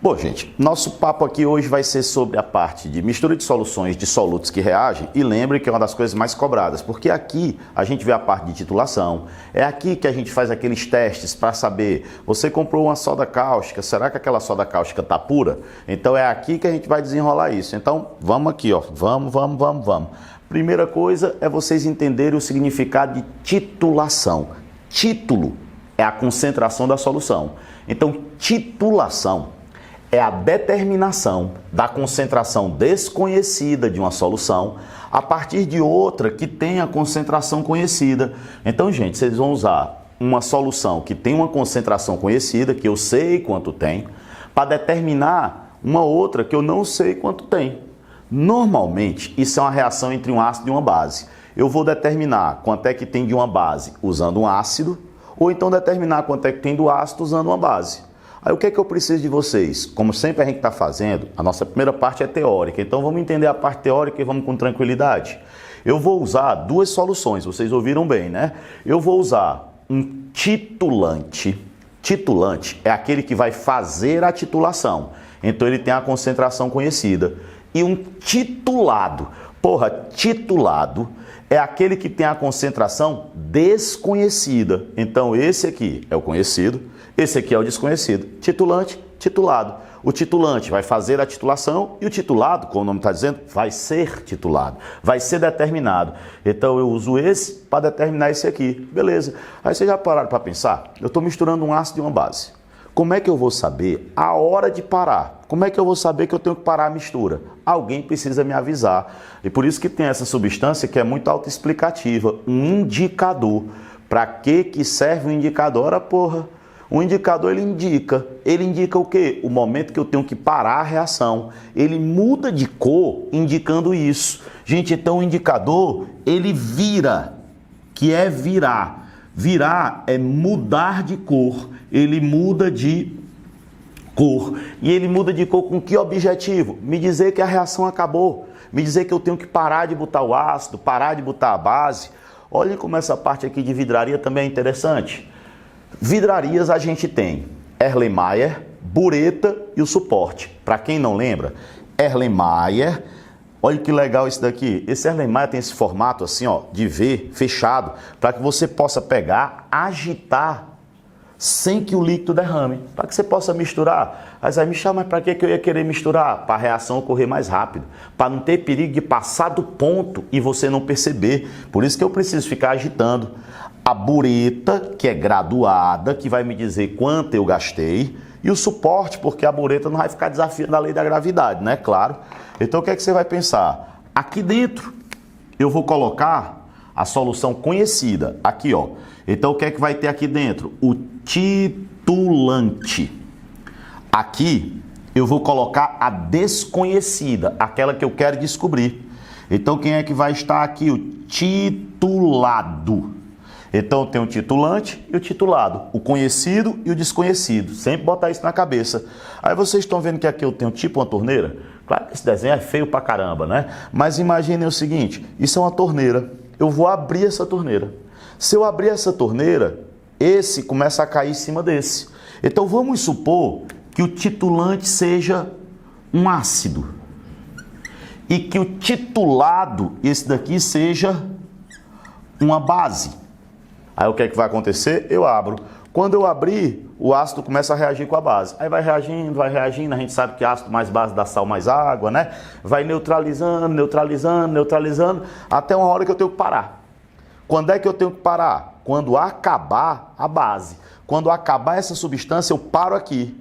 Bom, gente, nosso papo aqui hoje vai ser sobre a parte de mistura de soluções de solutos que reagem, e lembre que é uma das coisas mais cobradas, porque aqui a gente vê a parte de titulação, é aqui que a gente faz aqueles testes para saber, você comprou uma soda cáustica, será que aquela soda cáustica está pura? Então é aqui que a gente vai desenrolar isso. Então vamos aqui, ó, vamos. Primeira coisa é vocês entenderem o significado de titulação. Título é a concentração da solução. Então titulação é a determinação da concentração desconhecida de uma solução a partir de outra que tem a concentração conhecida. Então, gente, vocês vão usar uma solução que tem uma concentração conhecida, que eu sei quanto tem, para determinar uma outra que eu não sei quanto tem. Normalmente, isso é uma reação entre um ácido e uma base. Eu vou determinar quanto é que tem de uma base usando um ácido, ou então determinar quanto é que tem do ácido usando uma base. Aí o que é que eu preciso de vocês? Como sempre a gente está fazendo, a nossa primeira parte é teórica, então vamos entender a parte teórica e vamos com tranquilidade. Eu vou usar duas soluções, vocês ouviram bem, né? Eu vou usar um titulante. Titulante é aquele que vai fazer a titulação, então ele tem a concentração conhecida. E um titulado, titulado é aquele que tem a concentração desconhecida. Então esse aqui é o conhecido, esse aqui é o desconhecido. Titulante, titulado. O titulante vai fazer a titulação e o titulado, como o nome está dizendo, vai ser titulado, vai ser determinado. Então eu uso esse para determinar esse aqui. Beleza. Aí vocês já pararam para pensar? Eu estou misturando um ácido e uma base. Como é que eu vou saber a hora de parar? Como é que eu vou saber que eu tenho que parar a mistura? Alguém precisa me avisar. E por isso que tem essa substância que é muito autoexplicativa, um indicador. Para que serve o indicador? Ora, o indicador ele indica o quê? O momento que eu tenho que parar a reação. Ele muda de cor indicando isso. Gente, então o indicador, ele vira, que é virar. Virar é mudar de cor. Ele muda de cor. E ele muda de cor com que objetivo? Me dizer que a reação acabou. Me dizer que eu tenho que parar de botar o ácido, parar de botar a base. Olhem como essa parte aqui de vidraria também é interessante. Vidrarias a gente tem Erlenmeyer, bureta e o suporte. Para quem não lembra, Erlenmeyer, olha que legal esse daqui. Esse Erlenmeyer tem esse formato assim, ó, de V fechado, para que você possa pegar, agitar, sem que o líquido derrame, para que você possa misturar. Mas aí, Michel, mas para que eu ia querer misturar? Para a reação ocorrer mais rápido, para não ter perigo de passar do ponto e você não perceber. Por isso que eu preciso ficar agitando. A bureta, que é graduada, que vai me dizer quanto eu gastei, e o suporte, porque a bureta não vai ficar desafiando a lei da gravidade, né? Claro. Então o que é que você vai pensar? Aqui dentro eu vou colocar a solução conhecida, aqui ó. Então o que é que vai ter aqui dentro? O titulante. Aqui eu vou colocar a desconhecida, aquela que eu quero descobrir. Então quem é que vai estar aqui? O titulado. Então tem o titulante e o titulado, o conhecido e o desconhecido. Sempre botar isso na cabeça. Aí vocês estão vendo que aqui eu tenho tipo uma torneira? Claro que esse desenho é feio pra caramba, né? Mas imaginem o seguinte, isso é uma torneira. Eu vou abrir essa torneira. Se eu abrir essa torneira, esse começa a cair em cima desse. Então vamos supor que o titulante seja um ácido. E que o titulado, esse daqui, seja uma base. Aí o que é que vai acontecer? Eu abro. Quando eu abrir, o ácido começa a reagir com a base. Aí vai reagindo, a gente sabe que ácido mais base dá sal mais água, né? Vai neutralizando, até uma hora que eu tenho que parar. Quando é que eu tenho que parar? Quando acabar a base. Quando acabar essa substância, eu paro aqui.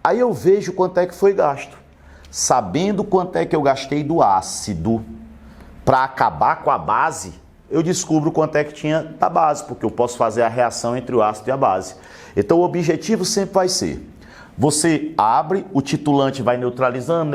Aí eu vejo quanto é que foi gasto. Sabendo quanto é que eu gastei do ácido para acabar com a base, eu descubro quanto é que tinha da base, porque eu posso fazer a reação entre o ácido e a base. Então o objetivo sempre vai ser, você abre, o titulante vai neutralizando,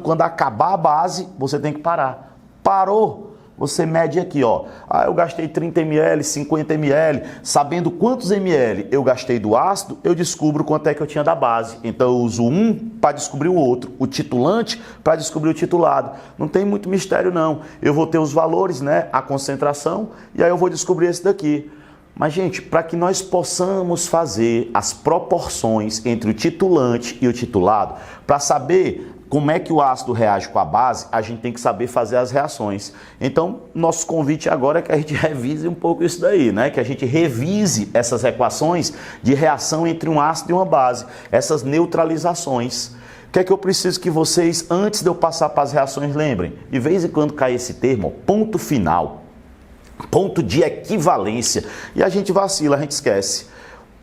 quando acabar a base, você tem que parar. Parou, você mede aqui, ó. Ah, eu gastei 30 ml, 50 ml, sabendo quantos ml eu gastei do ácido, eu descubro quanto é que eu tinha da base. Então eu uso um para descobrir o outro, o titulante para descobrir o titulado. Não tem muito mistério não. Eu vou ter os valores, né, a concentração, e aí eu vou descobrir esse daqui. Mas, gente, para que nós possamos fazer as proporções entre o titulante e o titulado, para saber como é que o ácido reage com a base, a gente tem que saber fazer as reações. Então, nosso convite agora é que a gente revise um pouco isso daí, né? Que a gente revise essas equações de reação entre um ácido e uma base, essas neutralizações. O que é que eu preciso que vocês, antes de eu passar para as reações, lembrem? De vez em quando cai esse termo, ponto final, ponto de equivalência, e a gente vacila, a gente esquece.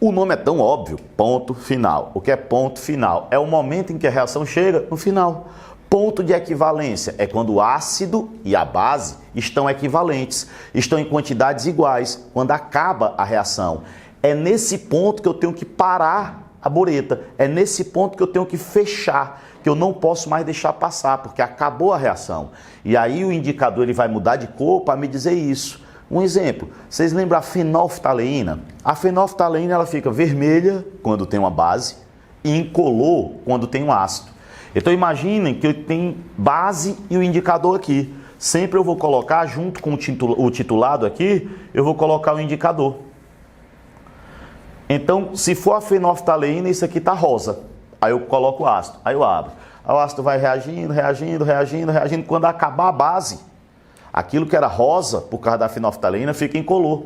O nome é tão óbvio, ponto final. O que é ponto final? É o momento em que a reação chega no final. Ponto de equivalência é quando o ácido e a base estão equivalentes, estão em quantidades iguais, quando acaba a reação. É nesse ponto que eu tenho que parar a bureta, é nesse ponto que eu tenho que fechar, que eu não posso mais deixar passar, porque acabou a reação. E aí o indicador ele vai mudar de cor para me dizer isso. Um exemplo, vocês lembram a fenolftaleína? A fenolftaleína ela fica vermelha quando tem uma base e incolor quando tem um ácido. Então imaginem que eu tenho base e o indicador aqui. Sempre eu vou colocar junto com o titulado aqui, eu vou colocar o indicador. Então, se for a fenolftaleína, isso aqui está rosa. Aí eu coloco o ácido, aí eu abro. Aí o ácido vai reagindo, reagindo, reagindo, reagindo. Quando acabar a base, aquilo que era rosa, por causa da fenolftaleína, fica incolor.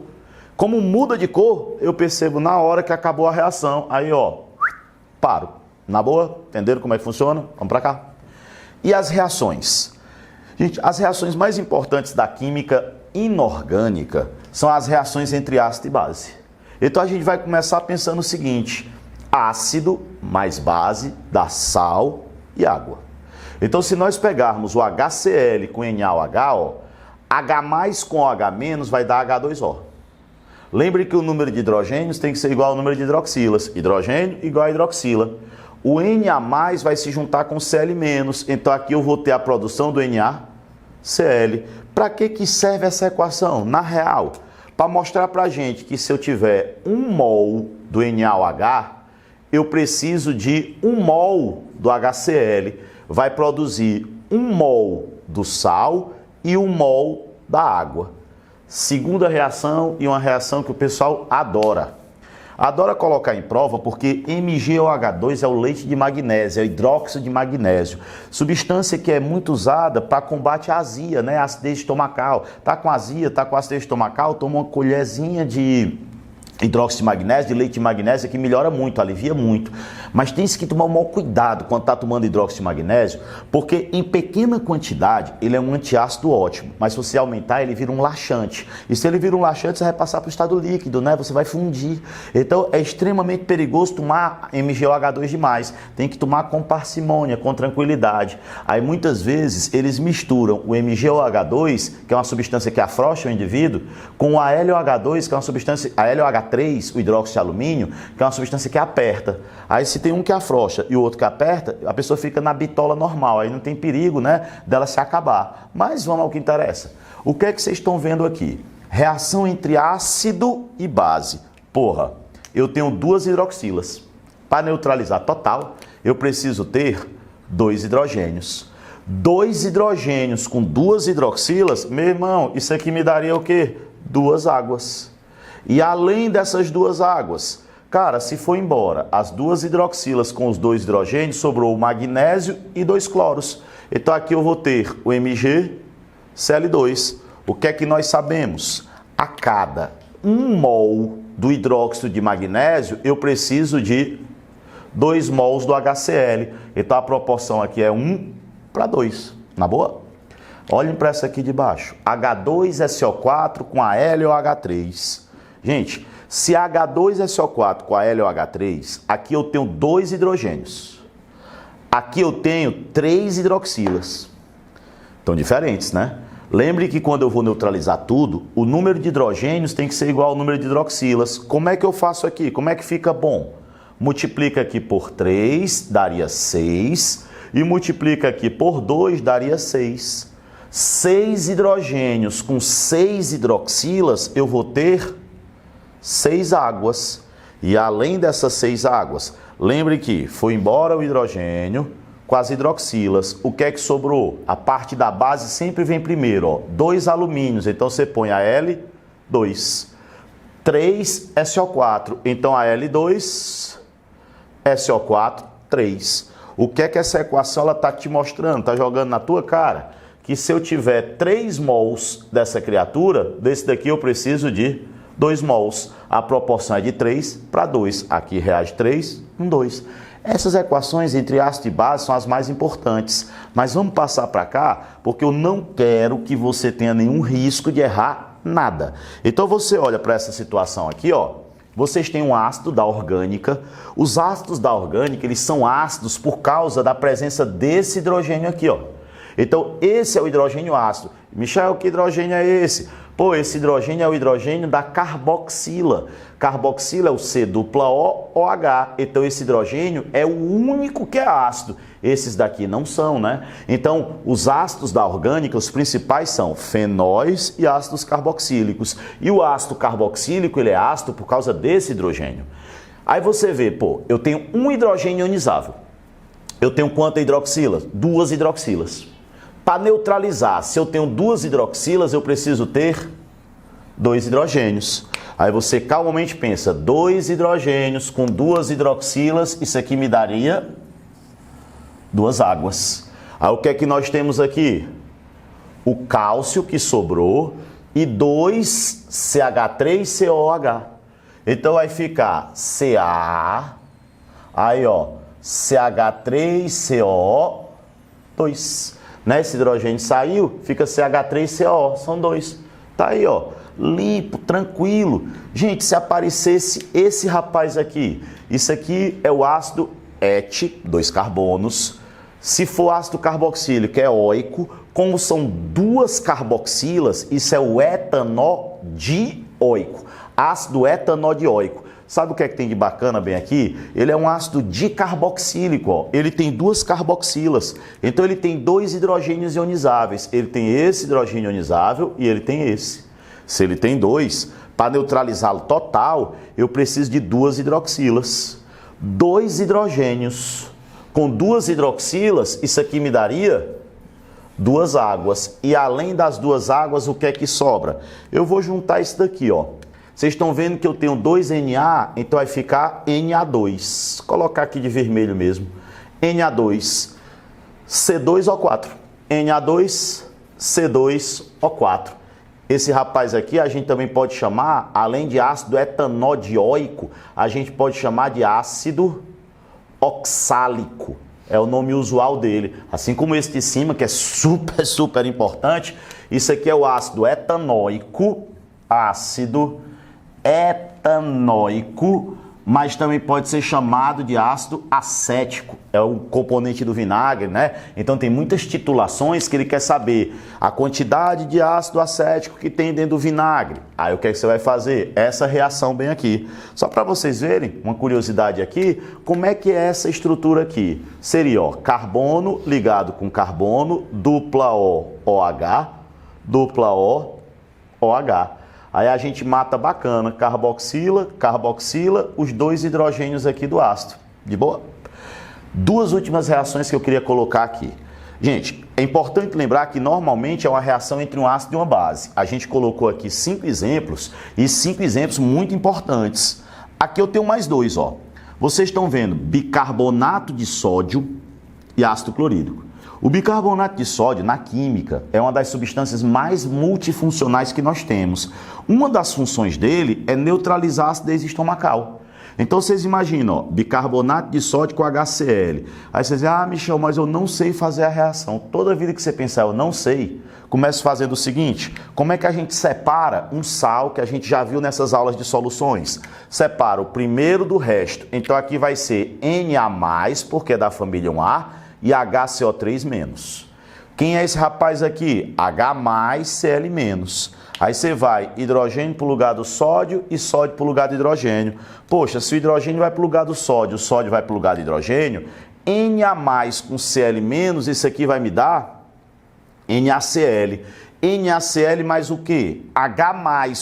Como muda de cor, eu percebo na hora que acabou a reação. Aí, ó, paro. Na boa? Entenderam como é que funciona? Vamos para cá. E as reações? Gente, as reações mais importantes da química inorgânica são as reações entre ácido e base. Então a gente vai começar pensando o seguinte: ácido mais base dá sal e água. Então se nós pegarmos o HCl com NaOH, ó, H+ com OH- vai dar H2O. Lembre que o número de hidrogênios tem que ser igual ao número de hidroxilas. Hidrogênio igual a hidroxila. O Na+ vai se juntar com Cl-, então aqui eu vou ter a produção do NaCl. Para que serve essa equação? Na real, para mostrar para a gente que se eu tiver 1 mol do NaOH, eu preciso de 1 mol do HCl. Vai produzir 1 mol do sal e 1 mol da água. Segunda reação, e uma reação que o pessoal adora. Adora colocar em prova porque MgOH2 é o leite de magnésio, é o hidróxido de magnésio. Substância que é muito usada para combate à azia, né? Acidez estomacal. Tá com azia, tá com acidez estomacal, toma uma colherzinha de hidróxido de magnésio, de leite de magnésio, que melhora muito, alivia muito. Mas tem que tomar um maior cuidado quando está tomando hidróxido de magnésio, porque em pequena quantidade ele é um antiácido ótimo, mas se você aumentar ele vira um laxante. E se ele vira um laxante, você vai passar para o estado líquido, né? Você vai fundir. Então é extremamente perigoso tomar MgOH2 demais. Tem que tomar com parcimônia, com tranquilidade. Aí muitas vezes eles misturam o MgOH2, que é uma substância que afrouxa o indivíduo, com o AlOH2, que é uma substância, a LOH3, o hidróxido de alumínio, que é uma substância que aperta. Aí se tem um que afrouxa e o outro que aperta, a pessoa fica na bitola normal, aí não tem perigo, né, dela se acabar. Mas vamos ao que interessa. O que é que vocês estão vendo aqui? Reação entre ácido e base. Porra, eu tenho 2 hidroxilas. Para neutralizar total, eu preciso ter 2 hidrogênios. 2 hidrogênios com 2 hidroxilas, meu irmão, isso aqui me daria o quê? 2 águas. E além dessas 2 águas, cara, se for embora as 2 hidroxilas com os 2 hidrogênios, sobrou o magnésio e 2 cloros. Então aqui eu vou ter o MgCl2. O que é que nós sabemos? A cada 1 mol do hidróxido de magnésio, eu preciso de 2 mols do HCl. Então a proporção aqui é 1 para 2. Na boa? Olhem para essa aqui de baixo. H2SO4 com a LOH3. Gente, se H2SO4 com a LOH3, aqui eu tenho 2 hidrogênios. Aqui eu tenho 3 hidroxilas. Estão diferentes, né? Lembre que quando eu vou neutralizar tudo, o número de hidrogênios tem que ser igual ao número de hidroxilas. Como é que eu faço aqui? Como é que fica bom? Multiplica aqui por 3, daria 6. E multiplica aqui por 2, daria 6. 6 hidrogênios com 6 hidroxilas, eu vou ter 6 águas. E além dessas 6 águas, lembre que foi embora o hidrogênio com as hidroxilas. O que é que sobrou? A parte da base sempre vem primeiro, ó, 2 alumínios. Então você põe a L2. 3 SO4. Então a L2, SO4, 3. O que é que essa equação está te mostrando? Está jogando na tua cara? Que se eu tiver 3 mols dessa criatura, desse daqui eu preciso de 2 mols. A proporção é de 3 para 2. Aqui reage 3, 2. Essas equações entre ácido e base são as mais importantes. Mas vamos passar para cá, porque eu não quero que você tenha nenhum risco de errar nada. Então você olha para essa situação aqui, ó. Vocês têm um ácido da orgânica. Os ácidos da orgânica, eles são ácidos por causa da presença desse hidrogênio aqui, ó. Então, esse é o hidrogênio ácido. Michel, que hidrogênio é esse? Pô, esse hidrogênio é o hidrogênio da carboxila. Carboxila é o C dupla O, OH. Então, esse hidrogênio é o único que é ácido. Esses daqui não são, né? Então, os ácidos da orgânica, os principais são fenóis e ácidos carboxílicos. E o ácido carboxílico, ele é ácido por causa desse hidrogênio. Aí você vê, pô, eu tenho um hidrogênio ionizável. Eu tenho quantas hidroxilas? 2 hidroxilas. Para neutralizar, se eu tenho 2 hidroxilas, eu preciso ter 2 hidrogênios. Aí você calmamente pensa, 2 hidrogênios com 2 hidroxilas, isso aqui me daria 2 águas. Aí o que é que nós temos aqui? O cálcio que sobrou e 2 CH3COH. Então vai ficar Ca, aí ó, CH3CO2. Né? Esse hidrogênio saiu, fica CH3CO, são 2. Tá aí, ó, limpo, tranquilo. Gente, se aparecesse esse rapaz aqui, isso aqui é o ácido ET, 2 carbonos. Se for ácido carboxílico, é oico. Como são 2 carboxilas, isso é o etanodioico. Ácido etanodioico. Sabe o que é que tem de bacana bem aqui? Ele é um ácido dicarboxílico, ó. Ele tem 2 carboxilas. Então ele tem 2 hidrogênios ionizáveis. Ele tem esse hidrogênio ionizável e ele tem esse. Se ele tem 2, para neutralizá-lo total, eu preciso de 2 hidroxilas. 2 hidrogênios com 2 hidroxilas, isso aqui me daria 2 águas. E além das 2 águas, o que é que sobra? Eu vou juntar isso daqui, ó. Vocês estão vendo que eu tenho 2 Na, então vai ficar Na2. Vou colocar aqui de vermelho mesmo. Na2, C2O4. Na2, C2O4. Esse rapaz aqui a gente também pode chamar, além de ácido etanodioico, a gente pode chamar de ácido oxálico. É o nome usual dele. Assim como esse de cima, que é super importante. Isso aqui é o ácido etanoico, ácido etanoico, mas também pode ser chamado de ácido acético. É o componente do vinagre, né? Então tem muitas titulações que ele quer saber a quantidade de ácido acético que tem dentro do vinagre. Aí o que é que você vai fazer? Essa reação bem aqui. Só para vocês verem, uma curiosidade aqui, como é que é essa estrutura aqui? Seria, ó, carbono ligado com carbono, dupla O, OH, dupla O, OH. Aí a gente mata bacana, carboxila, os 2 hidrogênios aqui do ácido. De boa? 2 últimas reações que eu queria colocar aqui. Gente, é importante lembrar que normalmente é uma reação entre um ácido e uma base. A gente colocou aqui 5 exemplos e 5 exemplos muito importantes. Aqui eu tenho mais 2, ó. Vocês estão vendo bicarbonato de sódio e ácido clorídrico. O bicarbonato de sódio, na química, é uma das substâncias mais multifuncionais que nós temos. Uma das funções dele é neutralizar a acidez estomacal. Então, vocês imaginam, ó, bicarbonato de sódio com HCl. Aí vocês dizem, ah, Michel, mas eu não sei fazer a reação. Toda vida que você pensar, eu não sei, comece fazendo o seguinte, como é que a gente separa um sal que a gente já viu nessas aulas de soluções? Separa o primeiro do resto. Então, aqui vai ser Na+, porque é da família 1A, e HCO3-. Quem é esse rapaz aqui? H+, Cl-. Aí você vai hidrogênio para o lugar do sódio e sódio para o lugar do hidrogênio. Poxa, se o hidrogênio vai para o lugar do sódio, o sódio vai para o lugar do hidrogênio, Na+ com Cl-, isso aqui vai me dar NaCl. NaCl mais o quê? H+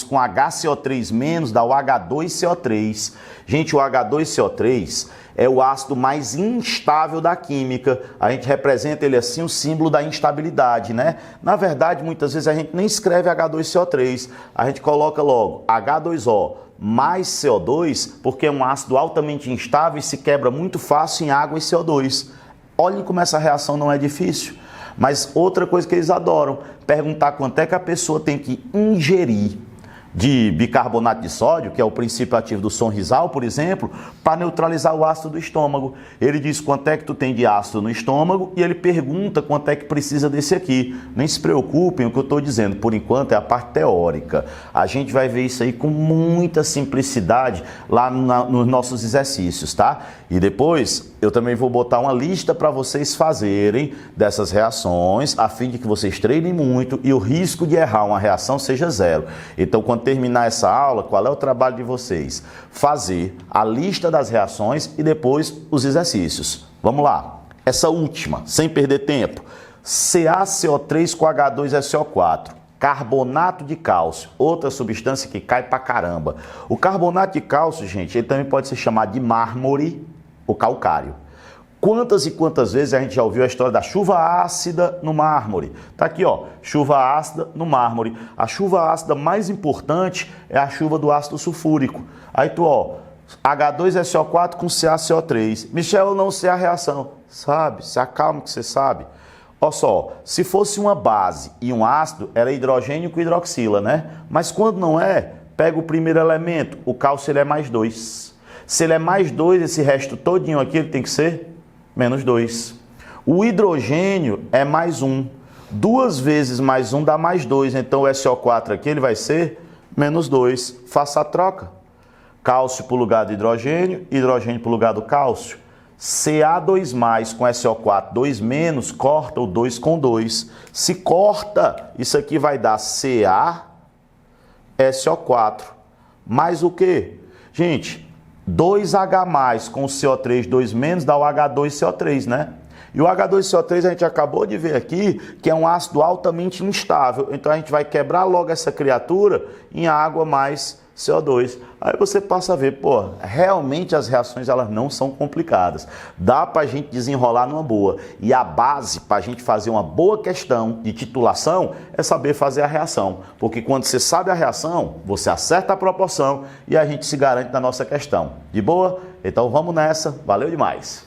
com HCO3- dá o H2CO3. Gente, o H2CO3 é o ácido mais instável da química. A gente representa ele assim, o símbolo da instabilidade, né? Na verdade, muitas vezes a gente nem escreve H2CO3. A gente coloca logo H2O. mais CO2, porque é um ácido altamente instável e se quebra muito fácil em água e CO2. Olhem como essa reação não é difícil. Mas outra coisa que eles adoram, perguntar quanto é que a pessoa tem que ingerir de bicarbonato de sódio, que é o princípio ativo do sonrisal, por exemplo, para neutralizar o ácido do estômago. Ele diz quanto é que tu tem de ácido no estômago e ele pergunta quanto é que precisa desse aqui. Nem se preocupem, o que eu estou dizendo, por enquanto, é a parte teórica. A gente vai ver isso aí com muita simplicidade lá nos nossos exercícios, tá? E depois eu também vou botar uma lista para vocês fazerem dessas reações, a fim de que vocês treinem muito e o risco de errar uma reação seja zero. Então, quando terminar essa aula, qual é o trabalho de vocês? Fazer a lista das reações e depois os exercícios. Vamos lá. Essa última, sem perder tempo. CaCO3 com H2SO4. Carbonato de cálcio, outra substância que cai pra caramba. O carbonato de cálcio, gente, ele também pode ser chamado de mármore ou calcário. Quantas e quantas vezes a gente já ouviu a história da chuva ácida no mármore? Tá aqui, ó, chuva ácida no mármore. A chuva ácida mais importante é a chuva do ácido sulfúrico. Aí tu, ó, H2SO4 com CaCO3. Michel, eu não sei a reação. Sabe, se acalma que você sabe. Olha só, se fosse uma base e um ácido, era hidrogênio com hidroxila, né? Mas quando não é, pega o primeiro elemento, o cálcio ele é mais 2. Se ele é mais 2, esse resto todinho aqui ele tem que ser menos 2. O hidrogênio é mais 1. 2 vezes mais 1 dá mais 2, então o SO4 aqui ele vai ser menos 2. Faça a troca. Cálcio para o lugar do hidrogênio, hidrogênio para o lugar do cálcio. Ca2+ com SO4, 2-, corta o 2 com 2. Se corta, isso aqui vai dar CaSO4. Mais o quê? Gente, 2H+ com o CO3, 2- dá o H2CO3, né? E o H2CO3 a gente acabou de ver aqui que é um ácido altamente instável. Então a gente vai quebrar logo essa criatura em água mais CO2. Aí você passa a ver, pô, realmente as reações elas não são complicadas. Dá pra gente desenrolar numa boa. E a base para a gente fazer uma boa questão de titulação é saber fazer a reação. Porque quando você sabe a reação, você acerta a proporção e a gente se garante na nossa questão. De boa? Então vamos nessa. Valeu demais!